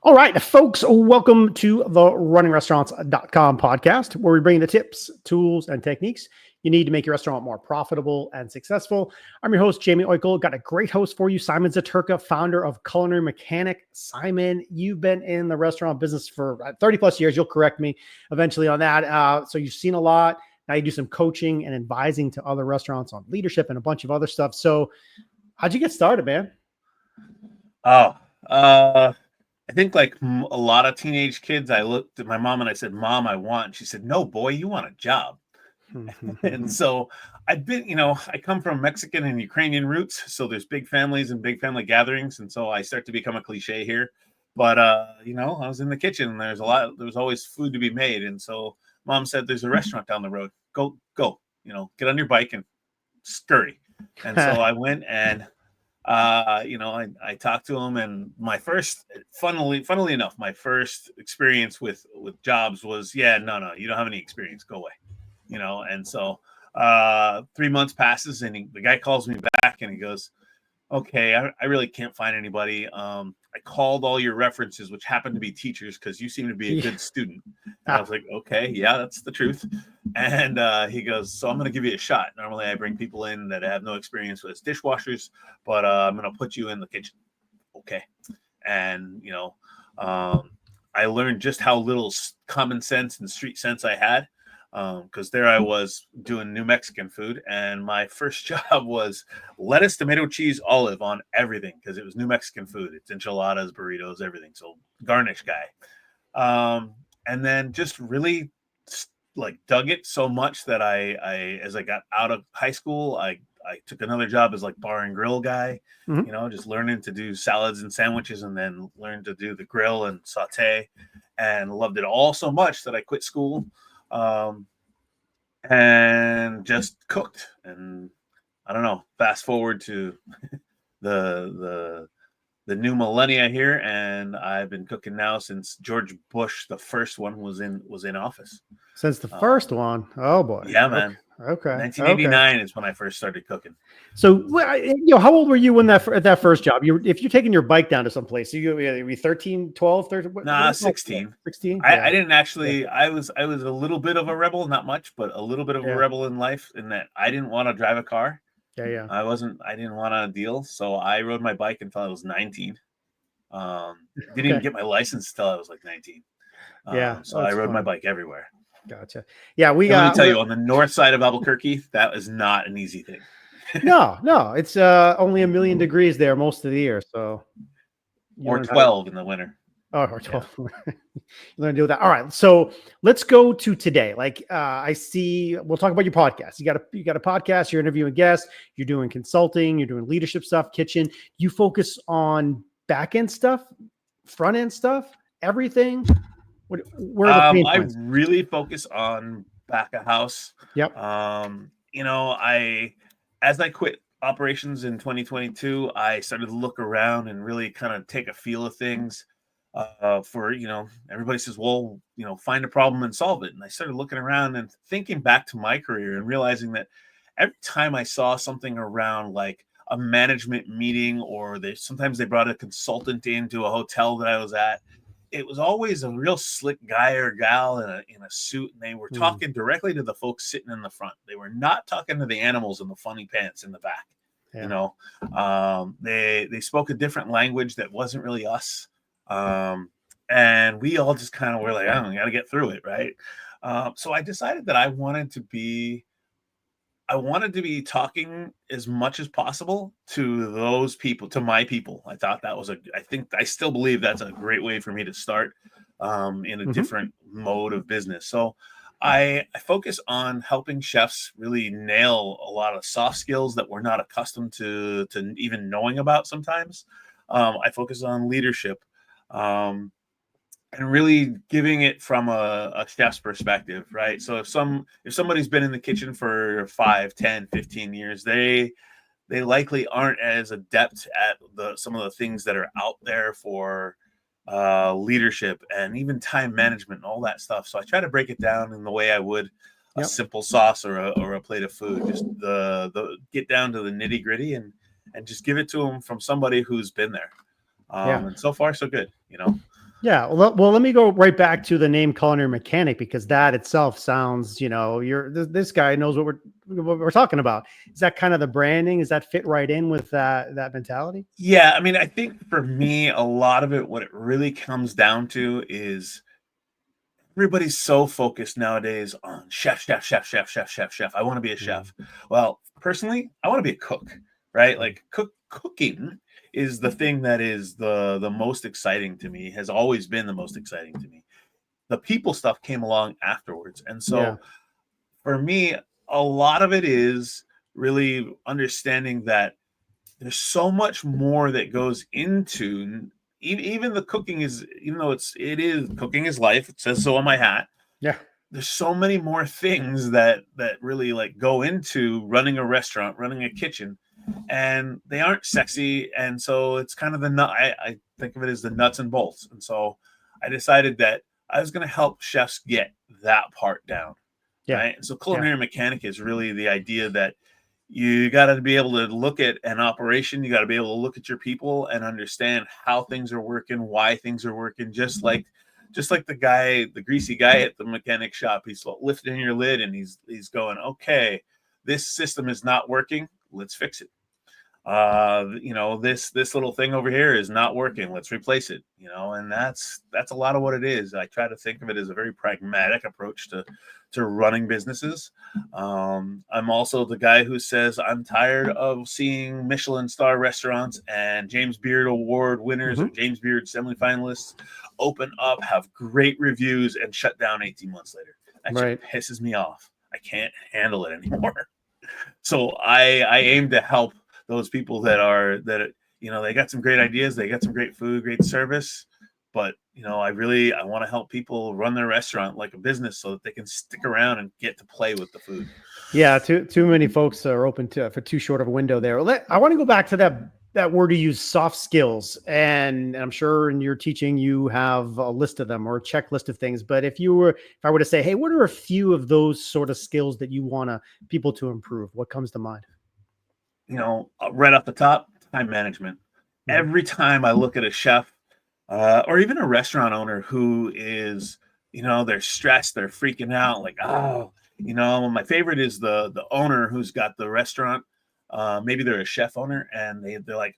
All right, folks, welcome to the runningrestaurants.com podcast, where we bring the tips, tools, and techniques you need to make your restaurant more profitable and successful. I'm your host, Jaime Oikle. Got a great host for you, Simon Zatyrka, founder of Culinary Mechanic. Simon, you've been in the restaurant business for 30 plus years. You'll correct me eventually on that. So you've seen a lot. Now you do some coaching and advising to other restaurants on leadership and a bunch of other stuff. So how'd you get started, man? I think like a lot of teenage kids, I looked at my mom and I said, "Mom, I want." And she said, "No, boy, you want a job." And so I've been, I come from Mexican and Ukrainian roots. So there's big families and big family gatherings. And so I start to become a cliche here. But, I was in the kitchen and there was always food to be made. And so Mom said, "There's a restaurant down the road. Go, get on your bike and scurry." And so I went and I talked to him, and my first, funnily enough, my first experience with jobs was, no, you don't have any experience, go away, and so 3 months passes, and the guy calls me back, and he goes, "Okay, I really can't find anybody. I called all your references, which happened to be teachers, because you seem to be a good student." And I was like, "Okay, yeah, that's the truth." And he goes, "So I'm going to give you a shot. Normally I bring people in that have no experience with dishwashers, but I'm going to put you in the kitchen." Okay. And, I learned just how little common sense and street sense I had. Because there I was doing New Mexican food, and my first job was lettuce, tomato, cheese, olive on everything, because it was New Mexican food. It's enchiladas, burritos, everything. So garnish guy. And then just really dug it so much that I as I got out of high school, I took another job as bar and grill guy, just learning to do salads and sandwiches, and then learned to do the grill and saute, and loved it all so much that I quit school. And just cooked. And I don't know, fast forward to the new millennia here, and I've been cooking now since George Bush, the first one, was in office. Since the first one? Oh boy. Yeah, man. Okay. 1989 is when I first started cooking. So, how old were you when at that first job? If you're taking your bike down to some place, you were 13, 12, 13? Nah, 16. 16? I didn't actually, yeah. I was a little bit of a rebel, not much, but a little bit of a rebel in life, in that I didn't want to drive a car. Yeah. I didn't want to deal. So I rode my bike until I was 19. Didn't even get my license until I was 19. So I rode my bike everywhere. Gotcha. Yeah, let me tell you, on the north side of Albuquerque, that is not an easy thing. No, it's only 1,000,000 degrees there most of the year, so or 12 in the winter. Oh, or 12. Yeah. You're gonna deal with that. All right, so let's go to today. I see, we'll talk about your podcast. You got a podcast. You're interviewing guests. You're doing consulting. You're doing leadership stuff. Kitchen. You focus on back end stuff, front end stuff, everything. Where are the pain points? I really focus on back of house. Yep. As I quit operations in 2022, I started to look around and really kind of take a feel of things. Everybody says, well, find a problem and solve it. And I started looking around and thinking back to my career and realizing that every time I saw something around a management meeting, or sometimes they brought a consultant into a hotel that I was at, it was always a real slick guy or gal in a suit, and they were talking directly to the folks sitting in the front. They were not talking to the animals in the funny pants in the back. Yeah. They spoke a different language that wasn't really us, and we all just kind of were like, "Oh, we got to get through it, right?" So I decided that I wanted to be talking as much as possible to those people, to my people. I thought I still believe that's a great way for me to start in a different mode of business. So I focus on helping chefs really nail a lot of soft skills that we're not accustomed to even knowing about sometimes. I focus on leadership, and really giving it from a chef's perspective, right? So if somebody's been in the kitchen for 5, 10, 15 years, they likely aren't as adept at some of the things that are out there for leadership and even time management and all that stuff. So I try to break it down in the way I would a simple sauce or a plate of food. Just the get down to the nitty gritty and just give it to them from somebody who's been there. And so far so good, Yeah. Well, let me go right back to the name Culinary Mechanic, because that itself sounds, this guy knows what we're talking about. Is that kind of the branding? Does that fit right in with that mentality? Yeah, I mean, I think for me, a lot of it, what it really comes down to is everybody's so focused nowadays on chef, chef, chef, chef, chef, chef, chef. I want to be a Mm. chef. Well, personally, I want to be a cook, right? Mm. Like cooking is the thing that is the most exciting to me, has always been the most exciting to me. The people stuff came along afterwards. And Yeah. so for me, a lot of it is really understanding that there's so much more that goes into even the cooking is, even though it is cooking is life, it says so on my hat. Yeah. There's so many more things that really like go into running a restaurant, running a kitchen, and they aren't sexy. And so it's kind of the nut. I think of it as the nuts and bolts. And so I decided that I was going to help chefs get that part down, Yeah. right? And so Yeah. culinary mechanic is really the idea that you got to be able to look at an operation. You got to be able to look at your people and understand how things are working, why things are working. Just like the greasy guy at the mechanic shop. He's lifting your lid and he's going, okay, this system is not working. Let's fix it. This little thing over here is not working. Let's replace it. And that's a lot of what it is. I try to think of it as a very pragmatic approach to running businesses. I'm also the guy who says I'm tired of seeing Michelin star restaurants and James Beard Award winners or Hmm. James Beard semifinalists open up, have great reviews, and shut down 18 months later. That just Right. pisses me off. I can't handle it anymore. So I aim to help those people they got some great ideas, they got some great food, great service, but I want to help people run their restaurant like a business so that they can stick around and get to play with the food. Yeah. Too many folks are open to for too short of a window there. I want to go back to that word you use, soft skills, and I'm sure in your teaching you have a list of them or a checklist of things. But if I were to say, hey, what are a few of those sort of skills that you want people to improve? What comes to mind? Right off the top, time management. Hmm. Every time I look at a chef or even a restaurant owner who is, they're stressed, they're freaking out, like, oh, my favorite is the owner who's got the restaurant. Maybe they're a chef owner and they're like,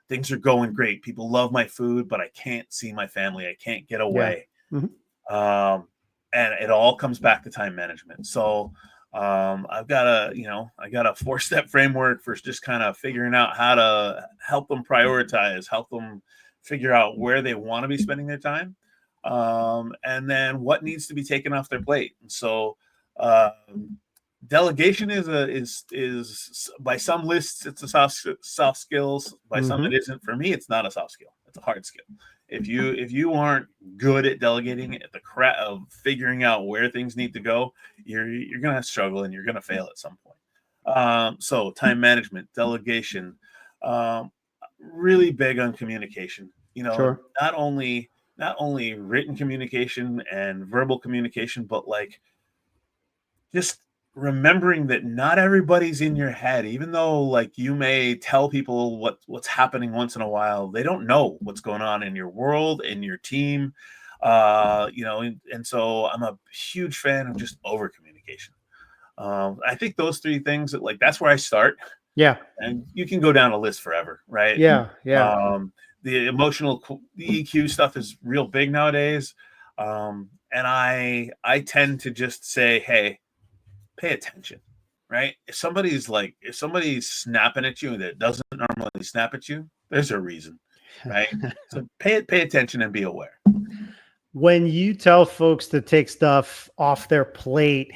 things are going great. People love my food, but I can't see my family. I can't get Yeah. away. Hmm. Um, and it all comes back to time management. So I got a 4-step framework for just kind of figuring out how to help them prioritize, help them figure out where they want to be spending their time, and then what needs to be taken off their plate. And so delegation is by some lists it's a soft skills, by some Hmm. it isn't. For me, it's not a soft skill, it's a hard skill. If you aren't good at delegating, at the of figuring out where things need to go, you're gonna struggle and you're gonna fail at some point. So time management, delegation, um, really big on communication. Sure. Not only written communication and verbal communication, but like just remembering that not everybody's in your head. Even though like you may tell people what's happening once in a while, they don't know what's going on in your world, in your team. And so I'm a huge fan of just over communication. I think those three things, that's where I start, Yeah. and you can go down a list forever, right? Yeah. Yeah. The the EQ stuff is real big nowadays. And I tend to just say, hey, pay attention, right? If somebody's snapping at you that doesn't normally snap at you, there's a reason, right? So pay attention and be aware. When you tell folks to take stuff off their plate,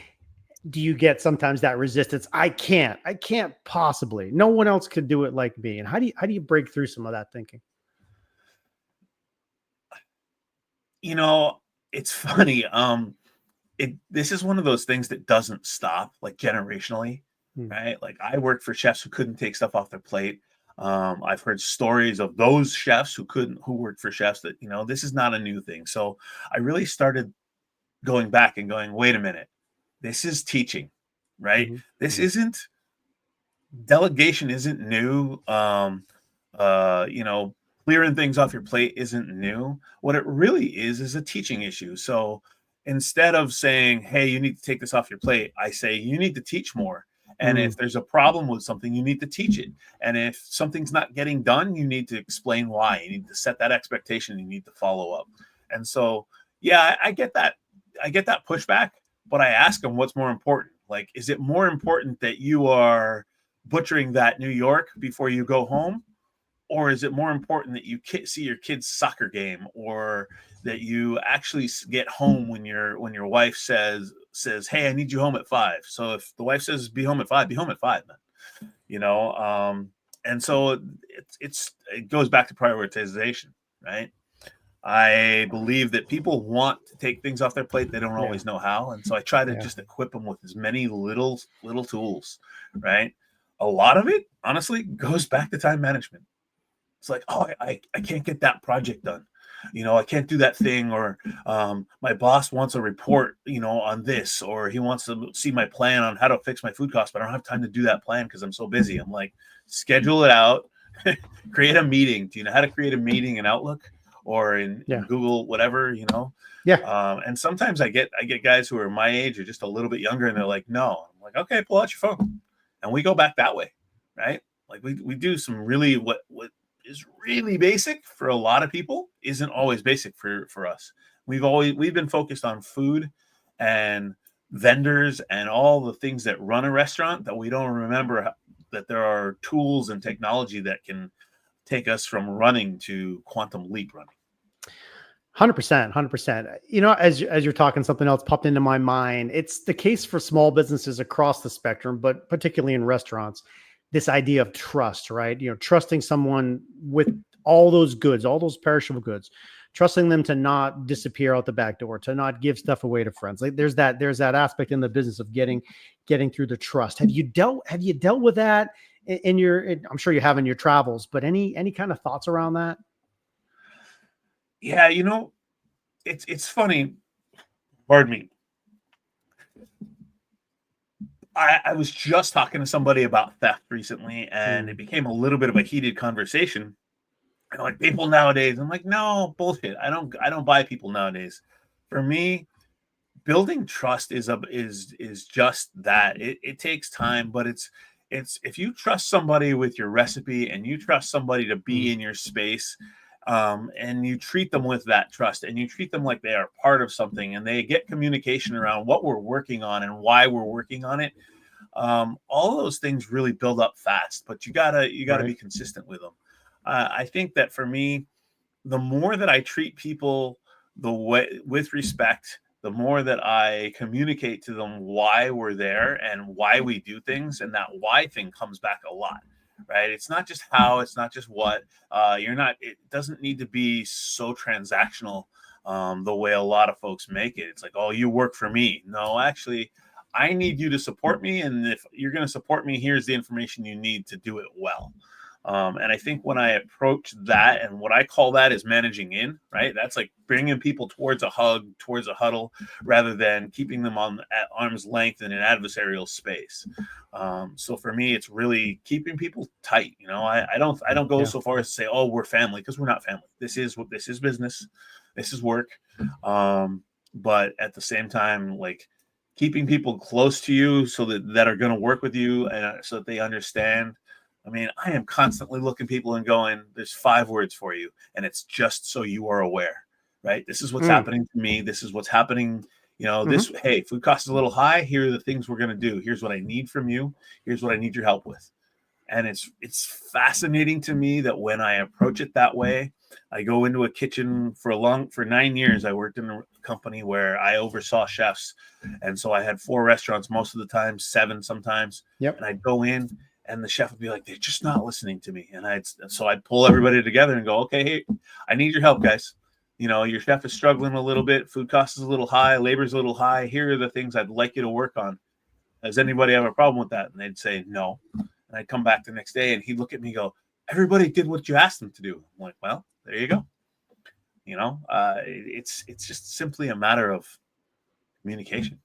do you get sometimes that resistance? I can't possibly. No one else could do it like me. And how do you break through some of that thinking? You know, it's funny. This is one of those things that doesn't stop, like generationally, Hmm. right? Like I worked for chefs who couldn't take stuff off their plate. I've heard stories of those chefs who worked for chefs that, this is not a new thing. So I really started going back and going, wait a minute, this is teaching, right? Hmm. This Hmm. isn't Delegation isn't new. Uh, you know, clearing things off your plate isn't new. What it really is a teaching issue. So instead of saying, hey, you need to take this off your plate, I say you need to teach more. And if there's a problem with something, you need to teach it. And if something's not getting done, you need to explain why. You need to set that expectation. You need to follow up. And so, yeah, I get that. I get that pushback, but I ask them what's more important. Like, is it more important that you are butchering that New York before you go home? Or is it more important that you see your kid's soccer game, or that you actually get home when your wife says, hey, I need you home at 5. So if the wife says be home at 5, be home at 5, man. And so it goes back to prioritization, right? I believe that people want to take things off their plate. They don't always know how. And so I try to just equip them with as many little tools, right? A lot of it, honestly, goes back to time management. It's like, oh, I can't get that project done. I can't do that thing, or my boss wants a report, on this, or he wants to see my plan on how to fix my food costs, but I don't have time to do that plan because I'm so busy. I'm like, schedule it out, create a meeting. Do you know how to create a meeting in Outlook or in Google, whatever, Yeah. And sometimes I get guys who are my age or just a little bit younger, and they're like, no. I'm like, okay, pull out your phone. And we go back that way, right? Like we do some really what is really basic for a lot of people isn't always basic for us. We've been focused on food and vendors and all the things that run a restaurant, that we don't remember that there are tools and technology that can take us from running to quantum leap running. 100%, 100%. As you're talking, something else popped into my mind. It's the case for small businesses across the spectrum, but particularly in restaurants, this idea of trust, right? Trusting someone with all those goods, all those perishable goods, trusting them to not disappear out the back door, to not give stuff away to friends. Like there's that aspect in the business of getting through the trust. Have you dealt with that in I'm sure you have in your travels, but any kind of thoughts around that? Yeah, it's funny. Pardon me. I was just talking to somebody about theft recently, and it became a little bit of a heated conversation. And like, people nowadays, I'm like, no, bullshit. I don't buy people nowadays. For me, building trust is just that. It takes time, but it's if you trust somebody with your recipe, and you trust somebody to be in your space, and you treat them with that trust, and you treat them like they are part of something, and they get communication around what we're working on and why we're working on it. All those things really build up fast, but you gotta be consistent with them. I think that for me, the more that I treat people the way with respect, the more that I communicate to them why we're there and why we do things, and that why thing comes back a lot. Right? It's not just how, it's not just what. It doesn't need to be so transactional, the way a lot of folks make it. It's like, oh, you work for me. No, actually, I need you to support me, and if you're going to support me, here's the information you need to do it well. And I think when I approach that, and what I call that is managing in, right? That's like bringing people towards a hug, towards a huddle, rather than keeping them at arm's length in an adversarial space. So for me, it's really keeping people tight. I don't go so far as to say, oh, we're family, because we're not family. This is business. This is work. But at the same time, like, keeping people close to you so that are going to work with you, and so that they understand. I mean, I am constantly looking people and going, there's 5 words for you, and it's just so you are aware, right? This is what's happening to me. This is what's happening. Hey, food cost is a little high. Here are the things we're going to do. Here's what I need from you. Here's what I need your help with. And it's fascinating to me that when I approach it that way, I go into a kitchen for 9 years. I worked in a company where I oversaw chefs. And so I had 4 restaurants most of the time, 7 sometimes. Yep. And I'd go in, and the chef would be like, they're just not listening to me. And I'd pull everybody together and go, okay, hey, I need your help, guys. Your chef is struggling a little bit. Food cost is a little high. Labor's a little high. Here are the things I'd like you to work on. Does anybody have a problem with that? And they'd say no. And I'd come back the next day, and he'd look at me and go, everybody did what you asked them to do. I'm like, well, there you go. It's just simply a matter of communication,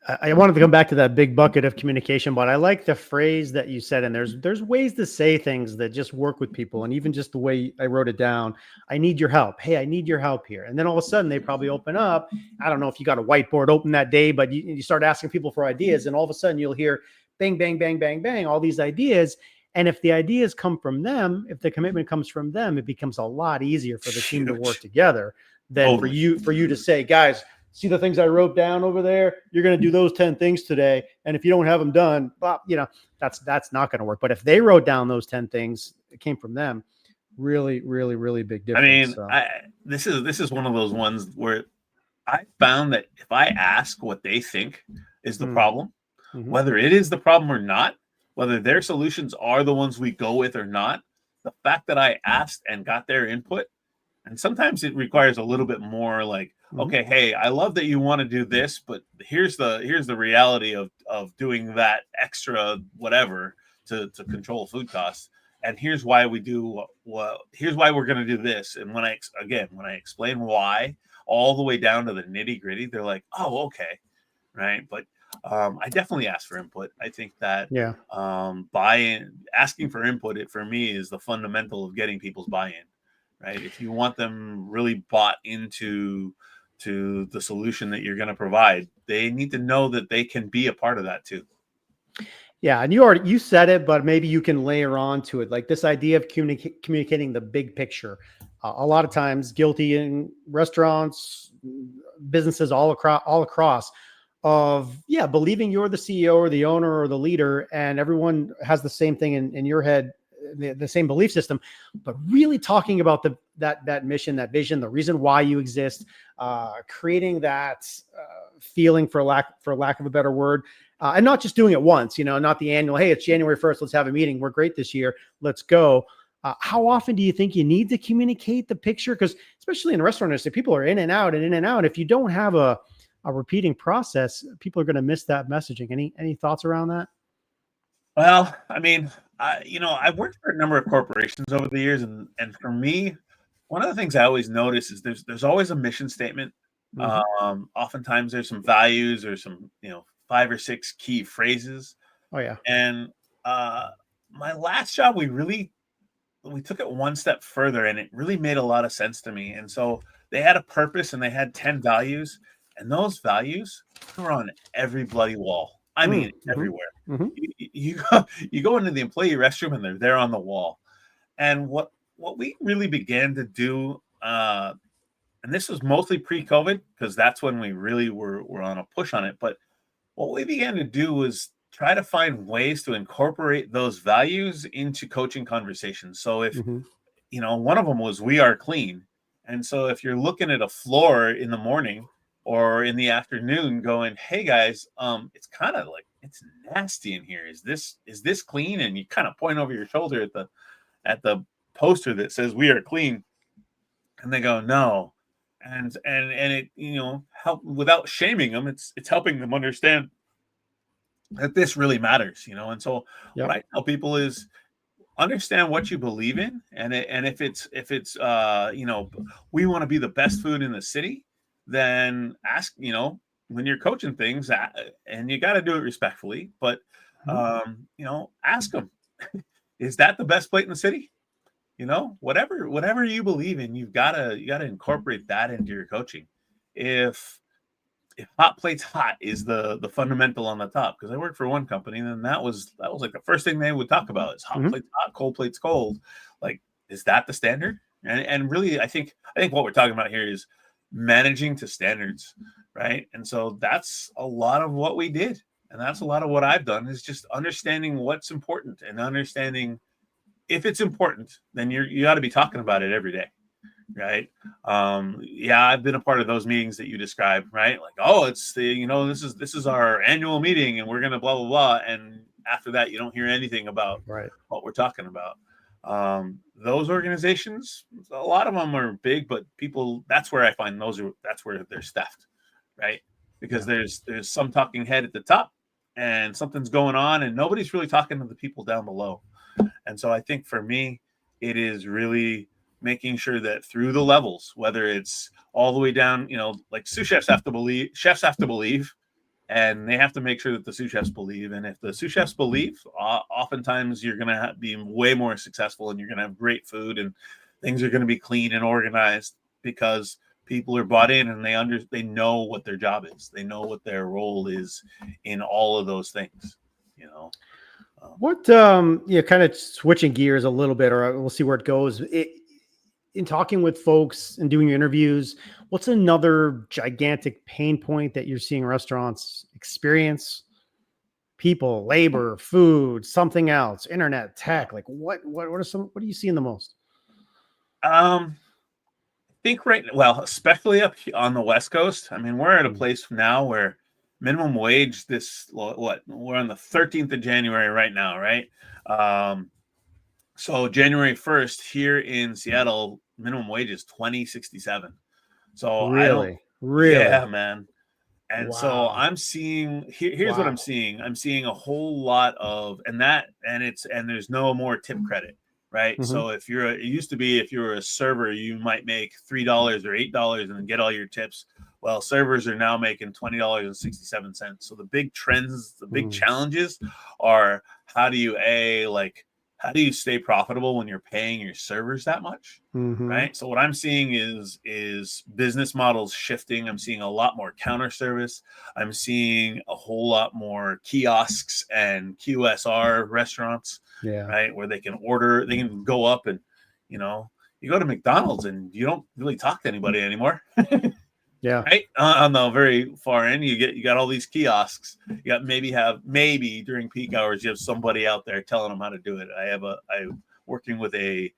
I wanted to come back to that big bucket of communication, but I like the phrase that you said, and there's ways to say things that just work with people. And even just the way I wrote it down, I need your help. Hey, I need your help here. And then all of a sudden they probably open up. I don't know if you got a whiteboard open that day, but you start asking people for ideas, and all of a sudden you'll hear bang, bang, bang, bang, bang, all these ideas. And if the ideas come from them, if the commitment comes from them, it becomes a lot easier for the team to work together than for you to say, guys, see the things I wrote down over there? You're going to do those 10 things today. And if you don't have them done, well, that's not going to work. But if they wrote down those 10 things, it came from them. Really, really, really big difference. I mean, this is one of those ones where I found that if I ask what they think is the problem, whether it is the problem or not, whether their solutions are the ones we go with or not, the fact that I asked and got their input, and sometimes it requires a little bit more like, okay, hey, I love that you want to do this, but here's the reality of doing that extra whatever to control food costs. And here's why we do here's why we're going to do this. And when I explain why all the way down to the nitty gritty, they're like, oh, okay. Right. But I definitely ask for input. I think that asking for input, for me, is the fundamental of getting people's buy-in. Right. If you want them really bought into the solution that you're going to provide, they need to know that they can be a part of that too. Yeah. And you said it, but maybe you can layer on to it. Like this idea of communicating the big picture. A lot of times guilty in restaurants, businesses all across of, believing you're the CEO or the owner or the leader, and everyone has the same thing in your head, the same belief system, but really talking about that mission, that vision, the reason why you exist, creating that feeling, for lack of a better word, and not just doing it once, not the annual, hey, it's January 1st, let's have a meeting, we're great this year, let's go. How often do you think you need to communicate the picture? Because especially in the restaurant industry, people are in and out. If you don't have a repeating process, people are going to miss that messaging. Any thoughts around that? Well, I mean, I've worked for a number of corporations over the years, and for me, one of the things I always notice is there's always a mission statement. Oftentimes there's some values or some 5 or 6 key phrases. Oh yeah. And my last job, we took it one step further, and it really made a lot of sense to me. And so they had a purpose, and they had 10 values, and those values were on every bloody wall. I mean, everywhere. You go into the employee restroom, and they're there on the wall. And what we really began to do, and this was mostly pre-COVID, because that's when we really were on a push on it. But what we began to do was try to find ways to incorporate those values into coaching conversations. So if, one of them was, we are clean. And so if you're looking at a floor in the morning or in the afternoon going, hey guys, it's kind of like, it's nasty in here. Is this clean? And you kind of point over your shoulder at the poster that says we are clean. And they go, no. And it, help without shaming them. It's helping them understand that this really matters, And so what I tell people is, understand what you believe in, and if it's we want to be the best food in the city, then ask, when you're coaching things, and you got to do it respectfully, but ask them, is that the best plate in the city? Whatever you believe in, you gotta incorporate that into your coaching. If hot plates hot is the fundamental on the top, because I worked for one company, and then that was like the first thing they would talk about is hot plates hot, cold plates cold. Like, is that the standard? And really, I think what we're talking about here is managing to standards, right? And so that's a lot of what we did, and that's a lot of what I've done, is just understanding what's important, and understanding if it's important, then you got to be talking about it every day. Right. I've been a part of those meetings that you described, right? Like, oh, it's this is our annual meeting, and we're going to blah, blah, blah. And after that, you don't hear anything about what we're talking about. Those organizations, a lot of them are big, but people, that's where I find that's where they're staffed, right? Because there's some talking head at the top, and something's going on, and nobody's really talking to the people down below. And so I think for me, it is really making sure that through the levels, whether it's all the way down, like sous chefs have to believe and they have to make sure that the sous chefs believe. And if the sous chefs believe, oftentimes you're going to be way more successful, and you're going to have great food, and things are going to be clean and organized because people are bought in, and they know what their job is. They know what their role is in all of those things, you know. What kind of switching gears a little bit, or we'll see where it goes. In talking with folks and doing your interviews, what's another gigantic pain point that you're seeing restaurants experience? People, labor, food, something else, internet, tech. Like what are you seeing the most? I think especially up on the West Coast. I mean, we're at a place now where minimum wage we're on the 13th of January right now, right? So January 1st here in Seattle, minimum wage is $20.67. So Really? Yeah, man. And so Wow. I'm seeing here's what I'm seeing. I'm seeing a whole lot of and there's no more tip credit, right? Mm-hmm. So it used to be if you were a server, you might make $3 or $8 and then get all your tips. Well, servers are now making $20.67. So the big trends, the big challenges are how do you stay profitable when you're paying your servers that much? Right. So what I'm seeing is business models shifting. I'm seeing a lot more counter service. I'm seeing a whole lot more kiosks and QSR restaurants, right, where they can go up and, you go to McDonald's and you don't really talk to anybody anymore. Yeah. Right. On the very far end, you got all these kiosks. You got maybe during peak hours, you have somebody out there telling them how to do it. I'm working with a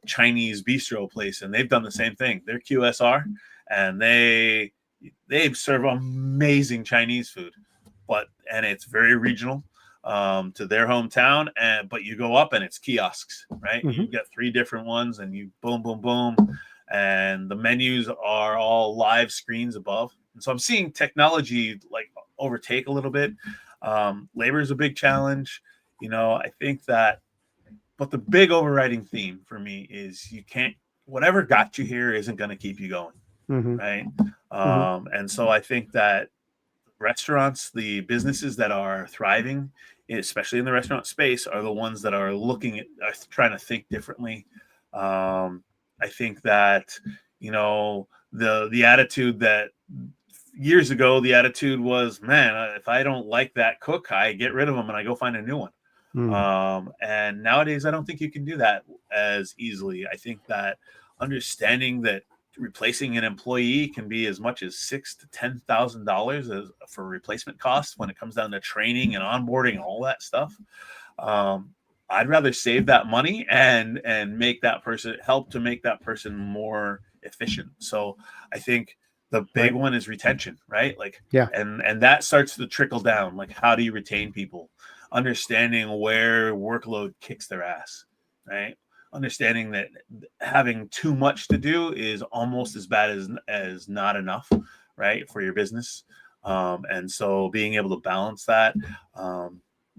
Chinese bistro place, and they've done the same thing. They're QSR, and they serve amazing Chinese food, and it's very regional to their hometown. But you go up and it's kiosks, right? You get 3 different ones, and you boom, boom, boom. And the menus are all live screens above. And so I'm seeing technology overtake a little bit. Labor is a big challenge. I think that, but the big overriding theme for me is whatever got you here isn't going to keep you going. Right. And so I think that restaurants, the businesses that are thriving, especially in the restaurant space, are the ones that are trying to think differently. I think that, the attitude that years ago, the attitude was, man, if I don't like that cook, I get rid of them and I go find a new one. And nowadays, I don't think you can do that as easily. I think that understanding that replacing an employee can be as much as $6,000 to $10,000 for replacement costs when it comes down to training and onboarding and all that stuff. I'd rather save that money and help to make that person more efficient. So I think the big one is retention, right? And that starts to trickle down. Like, how do you retain people? Understanding where workload kicks their ass, right? Understanding that having too much to do is almost as bad as not enough, right, for your business. And so being able to balance that.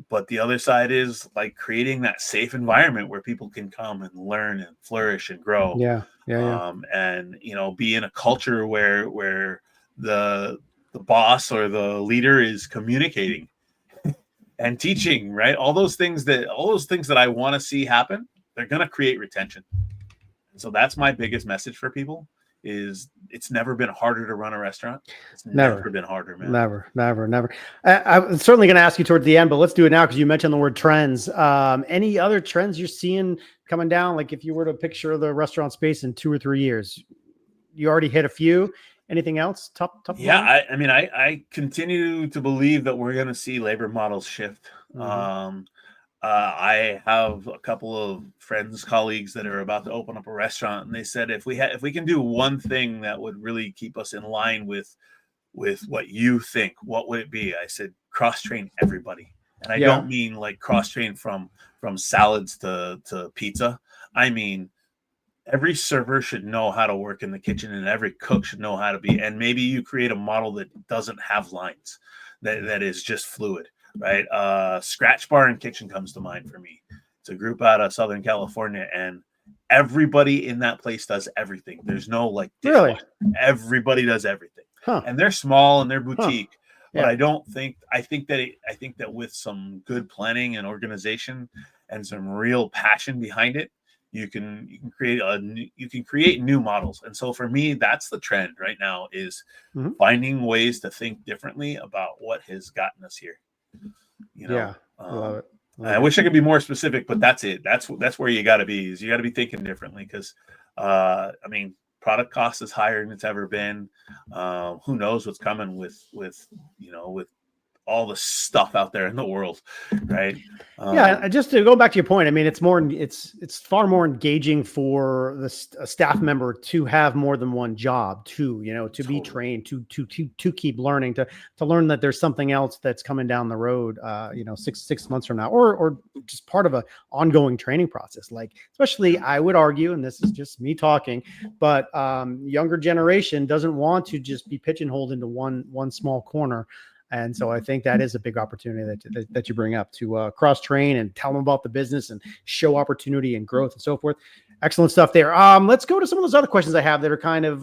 But the other side is creating that safe environment where people can come and learn and flourish and grow. And be in a culture where the boss or the leader is communicating and teaching, right? All those things that I want to see happen, they're going to create retention. And so that's my biggest message for people. Is it's never been harder to run a restaurant. It's never been harder, man. Never. I'm certainly going to ask you toward the end, but let's do it now because you mentioned the word trends. Any other trends you're seeing coming down? Like if you were to picture the restaurant space in 2 or 3 years, you already hit a few. Anything else? Top. Yeah, I continue to believe that we're going to see labor models shift. I have a couple of friends, colleagues that are about to open up a restaurant, and they said if we can do one thing that would really keep us in line with what you think, what would it be? I said cross train everybody, and I don't mean cross train from salads to pizza. I mean every server should know how to work in the kitchen, and every cook should know how to be. And maybe you create a model that doesn't have lines, that is just fluid. Right. Scratch Bar and Kitchen comes to mind for me. It's a group out of Southern California, and everybody in that place does everything. There's no really? Everybody does everything. And they're small and they're boutique, But I think that with some good planning and organization and some real passion behind it, you can create new models. And so for me, that's the trend right now, is finding ways to think differently about what has gotten us here. Yeah, I love it. I wish I could be more specific, but that's it. That's where you got to be. Is you got to be thinking differently, because I mean, product cost is higher than it's ever been. Who knows what's coming with all the stuff out there in the world, right? Yeah, just to go back to your point, I mean, it's far more engaging for a staff member to have more than one job, to be trained, to keep learning, to learn that there's something else that's coming down the road, 6 months from now, or just part of a ongoing training process. Like, especially, I would argue, and this is just me talking, but younger generation doesn't want to just be pigeonholed into one small corner. And so I think that is a big opportunity that you bring up, to cross train and tell them about the business and show opportunity and growth and so forth. Excellent stuff there. Let's go to some of those other questions I have that are kind of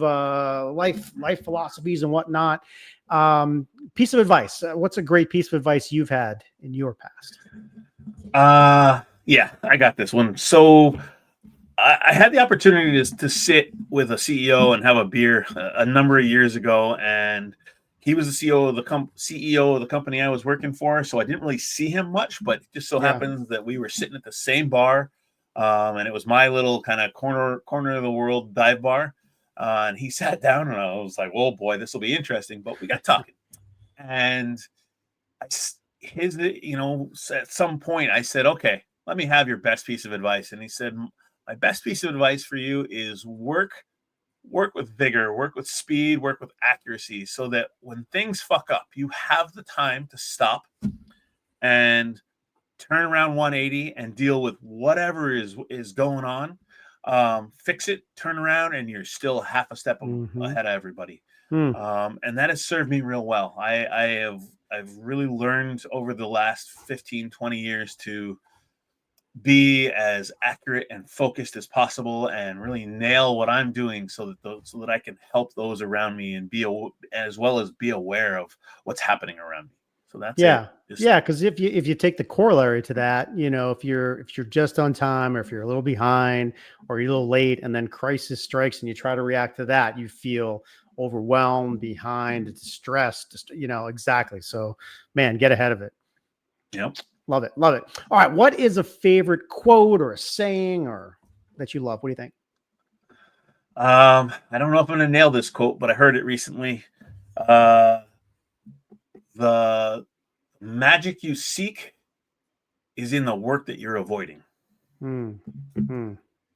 life philosophies and whatnot. Piece of advice. What's a great piece of advice you've had in your past? Yeah, I got this one. So I had the opportunity to sit with a CEO and have a beer a number of years ago, and he was the CEO of the company I was working for, so I didn't really see him much. But it just so happens that we were sitting at the same bar, and it was my little kind of corner of the world dive bar. And he sat down, and I was like, "Oh boy, this will be interesting." But we got talking, and at some point I said, "Okay, let me have your best piece of advice." And he said, "My best piece of advice for you is work with vigor, work with speed, work with accuracy, so that when things fuck up, you have the time to stop and turn around 180 and deal with whatever is going on. Fix it, turn around, and you're still half a step ahead of everybody." And that has served me real well. I've really learned over the last 15, 20 years to be as accurate and focused as possible, and really nail what I'm doing, so that I can help those around me, and as well as be aware of what's happening around me. So that's it. Because if you take the corollary to that, if you're just on time, or if you're a little behind, or you're a little late, and then crisis strikes and you try to react to that, you feel overwhelmed, behind, stressed, exactly. So, man, get ahead of it. Yep. Love it. Love it. All right. What is a favorite quote or a saying or that you love? What do you think? I don't know if I'm going to nail this quote, but I heard it recently. The magic you seek is in the work that you're avoiding.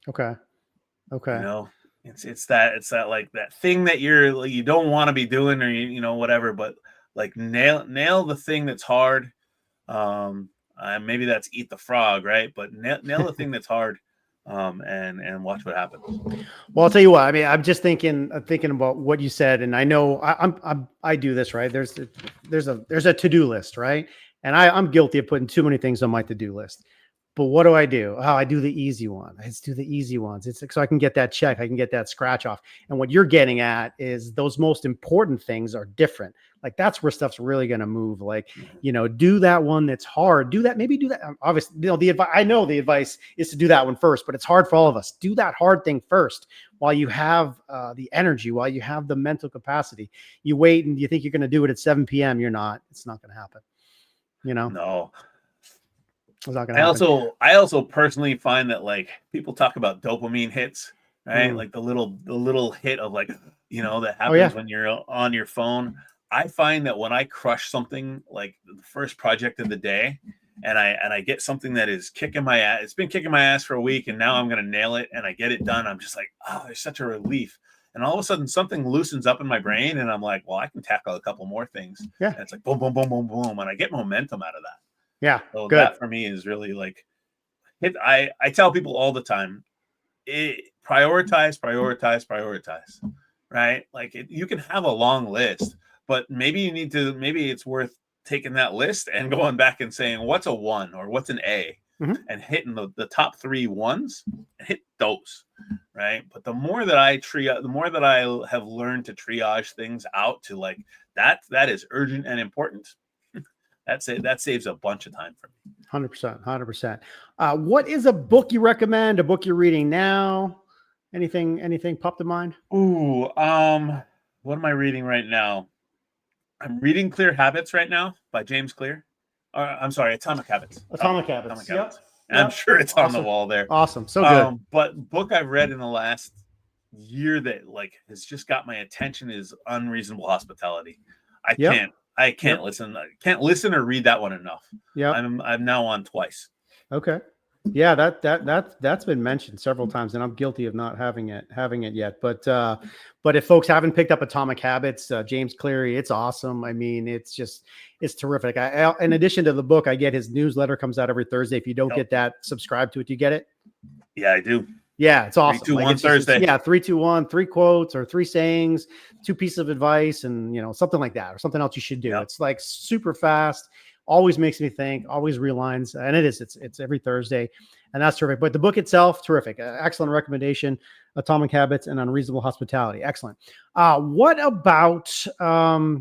Okay. It's that like that thing that you don't want to be doing, or whatever, but like nail the thing that's hard. Maybe that's eat the frog, right? But nail the thing that's hard, and watch what happens. Well, I'll tell you what. I mean, I'm just thinking about what you said, and I know I do this, right? There's a to-do list, right? And I'm guilty of putting too many things on my to-do list. But what do? I do the easy one. I just do the easy ones. It's so I can get that check. I can get that scratch off. And what you're getting at is those most important things are different. Like, that's where stuff's really going to move. Like, do that one that's hard. Do that. Maybe do that. Obviously, I know the advice is to do that one first, but it's hard for all of us. Do that hard thing first while you have the energy, while you have the mental capacity. You wait and you think you're going to do it at 7 p.m. You're not. It's not going to happen. No. I also personally find that, like, people talk about dopamine hits, right? Like the little hit of, like, that happens when you're on your phone. I find that when I crush something, like the first project of the day, and I get something that is kicking my ass, it's been kicking my ass for a week, and now I'm going to nail it, and I get it done. I'm just like, oh, there's such a relief. And all of a sudden something loosens up in my brain, and I'm like, well, I can tackle a couple more things. Yeah. And it's like boom, boom, boom, boom, boom. And I get momentum out of that. Yeah. So good. That for me is really like, I tell people all the time, prioritize, right? Like, you can have a long list, but maybe it's worth taking that list and going back and saying, what's a 1 or what's an A, and hitting the top 3 ones, hit those, right? But the more that I have learned to triage things out to like that is urgent and important. That saves a bunch of time for me. 100%, 100%. What is a book you recommend? A book you're reading now? Anything popped to mind? Ooh, what am I reading right now? I'm reading Clear Habits right now by James Clear. I'm sorry, Atomic Habits. Atomic Habits. Atomic Habits. Yep. I'm sure it's on the wall there. Awesome. So good. But book I've read in the last year that like has just got my attention is Unreasonable Hospitality. I can't listen. I can't listen or read that one enough. Yeah. I'm now on twice. Okay. Yeah, that's been mentioned several times, and I'm guilty of not having it yet. But if folks haven't picked up Atomic Habits, James Cleary, it's awesome. I mean, it's terrific. I in addition to the book, I get his newsletter, comes out every Thursday. If you don't get that, subscribe to it. Do you get it? Yeah, I do. Yeah, it's awesome. 3, 2, 1 Thursday. 3, 2, 1, 3 quotes or 3 sayings, 2 pieces of advice, and something like that, or something else you should do. Yep. It's like super fast. Always makes me think, always realigns, and it's every Thursday, and that's terrific. But the book itself, terrific, excellent recommendation. Atomic Habits and Unreasonable Hospitality, excellent. What about a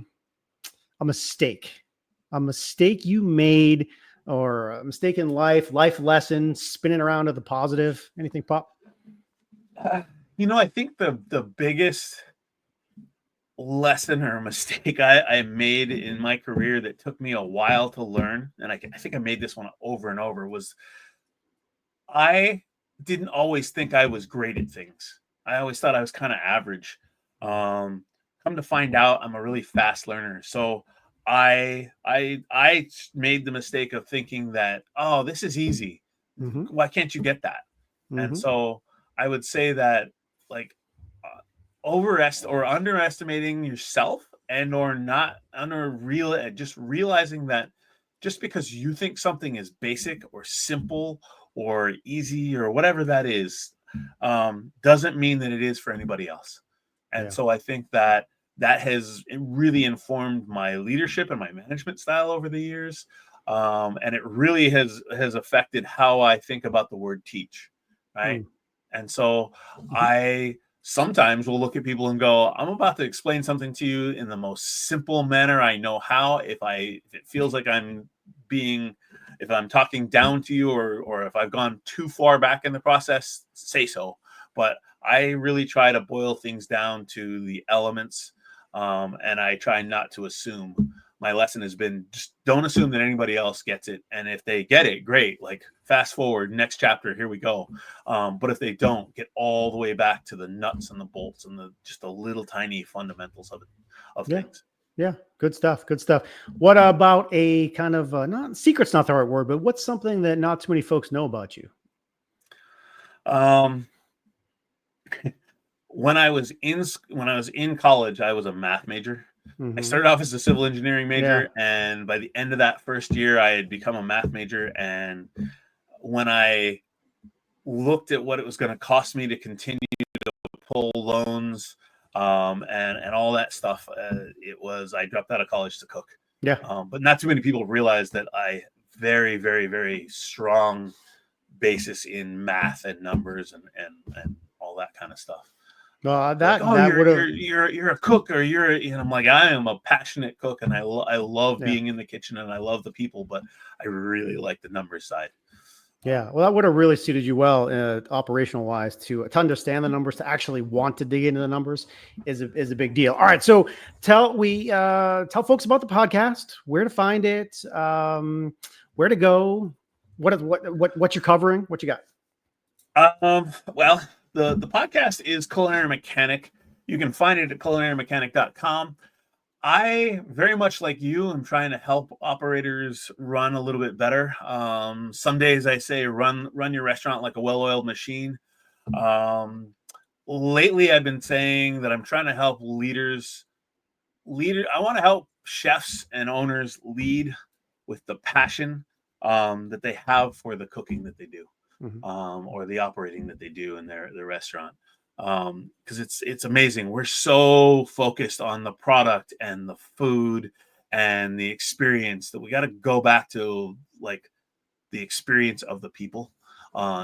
mistake you made, or a mistake in life lesson, spinning around to the positive? Anything pop? I think the biggest lesson or mistake I made in my career that took me a while to learn, and I think I made this one over and over, was I didn't always think I was great at things. I always thought I was kind of average. Come to find out, I'm a really fast learner. So I made the mistake of thinking that, oh, this is easy. Why can't you get that? And so I would say that like underestimating yourself just realizing that just because you think something is basic or simple or easy or whatever that is, doesn't mean that it is for anybody else. And so I think that has really informed my leadership and my management style over the years. And it really has affected how I think about the word teach. Right. And so I sometimes will look at people and go, I'm about to explain something to you in the most simple manner I know how. If it feels like if I'm talking down to you or if I've gone too far back in the process, say so. But I really try to boil things down to the elements, and I try not to assume. My lesson has been just don't assume that anybody else gets it. And if they get it, great. Like fast forward, next chapter, here we go. But if they don't, get all the way back to the nuts and the bolts and just the little tiny fundamentals of things. Yeah. Good stuff. What about a kind of, not secret's not the right word, but what's something that not too many folks know about you? When I was in college, I was a math major. I started off as a civil engineering major, and by the end of that first year, I had become a math major. And when I looked at what it was going to cost me to continue to pull loans and all that stuff, I dropped out of college to cook. Yeah. But not too many people realize that I very, very, very strong basis in math and numbers and all that kind of stuff. You're a cook, and I'm like, I am a passionate cook, and I love being in the kitchen, and I love the people, but I really like the numbers side. Yeah, well, that would have really suited you well, operational wise, to understand the numbers, to actually want to dig into the numbers is a big deal. All right, so tell folks about the podcast, where to find it, where to go, what you're covering, what you got. Well, the podcast is Culinary Mechanic. You can find it at culinarymechanic.com. I, very much like you, am trying to help operators run a little bit better. Some days I say run your restaurant like a well-oiled machine. Lately, I've been saying that I'm trying to help leaders. I want to help chefs and owners lead with the passion that they have for the cooking that they do. Or the operating that they do in their restaurant, because it's amazing. We're so focused on the product and the food and the experience that we got to go back to like the experience of the people,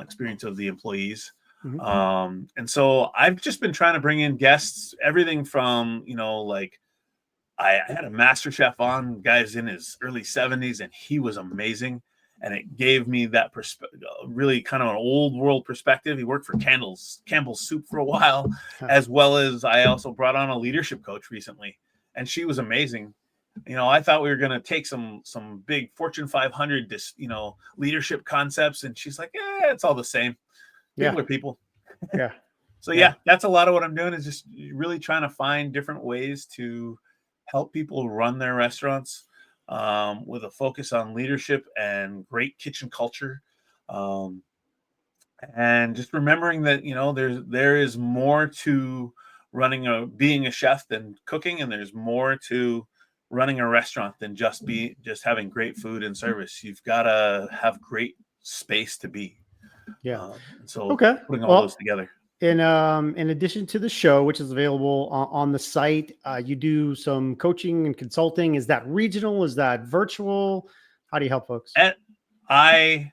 experience of the employees. Mm-hmm. And so I've just been trying to bring in guests, everything from, like I had a master chef on, guys in his early 70s, and he was amazing. And it gave me that really kind of an old world perspective. He worked for Campbell's Soup for a while, as well as I also brought on a leadership coach recently, and she was amazing. I thought we were going to take some big Fortune 500, leadership concepts, and she's like, it's all the same. People are people. Yeah. So that's a lot of what I'm doing, is just really trying to find different ways to help people run their restaurants, with a focus on leadership and great kitchen culture. And just remembering that, there is more to being a chef than cooking. And there's more to running a restaurant than just having great food and service. You've got to have great space to be. So putting all those together. In addition to the show, which is available on the site, you do some coaching and consulting. Is that regional? Is that virtual? How do you help folks? I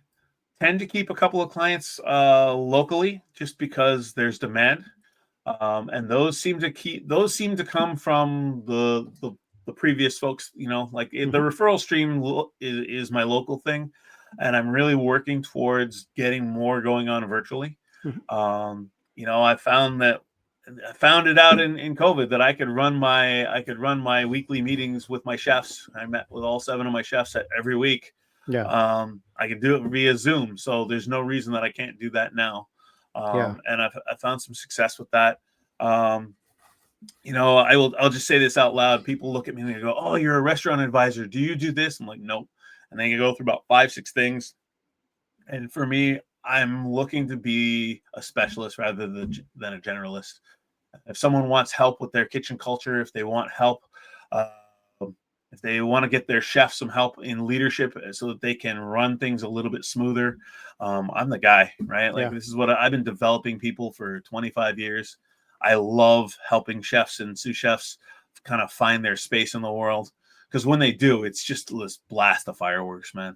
tend to keep a couple of clients locally, just because there's demand, and those seem to come from the previous folks. Like the referral stream is my local thing, and I'm really working towards getting more going on virtually. I found it out in COVID that I could run my weekly meetings with my chefs. I met with all 7 of my chefs every week. I could do it via Zoom, so there's no reason that I can't do that now. And I found some success with that. I'll just say this out loud. People look at me and they go, "Oh, you're a restaurant advisor. Do you do this?" I'm like, "Nope." And they go through about 5-6 things. And for me, I'm looking to be a specialist rather than a generalist. If someone wants help with their kitchen culture, if they want help, if they want to get their chef some help in leadership so that they can run things a little bit smoother, I'm the guy, right? This is what I've been developing people for 25 years. I love helping chefs and sous chefs kind of find their space in the world, because when they do, it's just this blast of fireworks, man.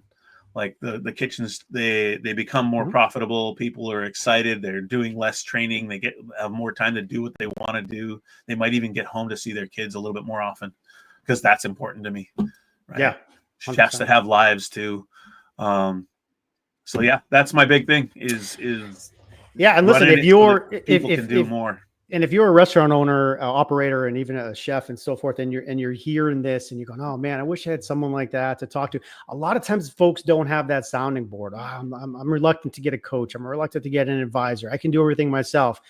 Like the kitchens, they become more profitable. People are excited. They're doing less training. They have more time to do what they want to do. They might even get home to see their kids a little bit more often, because that's important to me. Right? Yeah. 100%. Chefs that have lives too. So that's my big thing is and listen, if you're people can do more. And if you're a restaurant owner, operator, and even a chef and so forth, and you're hearing this and you're going, "Oh man, I wish I had someone like that to talk to." A lot of times folks don't have that sounding board. I'm reluctant to get a coach. I'm reluctant to get an advisor. I can do everything myself.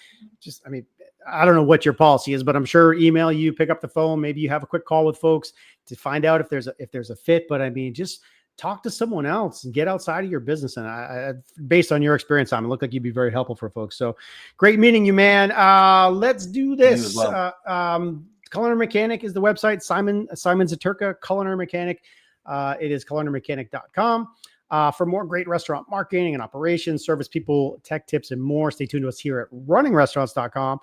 I don't know what your policy is, but I'm sure email you, pick up the phone. Maybe you have a quick call with folks to find out if there's a fit. But just talk to someone else and get outside of your business. And based on your experience, Simon, it looked like you'd be very helpful for folks. So great meeting you, man. Let's do this. Culinary Mechanic is the website. Simon Zatyrka, Culinary Mechanic. It is culinarymechanic.com. For more great restaurant marketing and operations, service people, tech tips, and more, stay tuned to us here at runningrestaurants.com.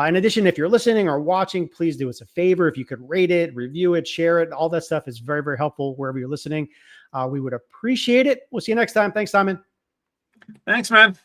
In addition, if you're listening or watching, please do us a favor. If you could rate it, review it, share it, all that stuff is very, very helpful wherever you're listening. We would appreciate it. We'll see you next time. Thanks, Simon. Thanks, man.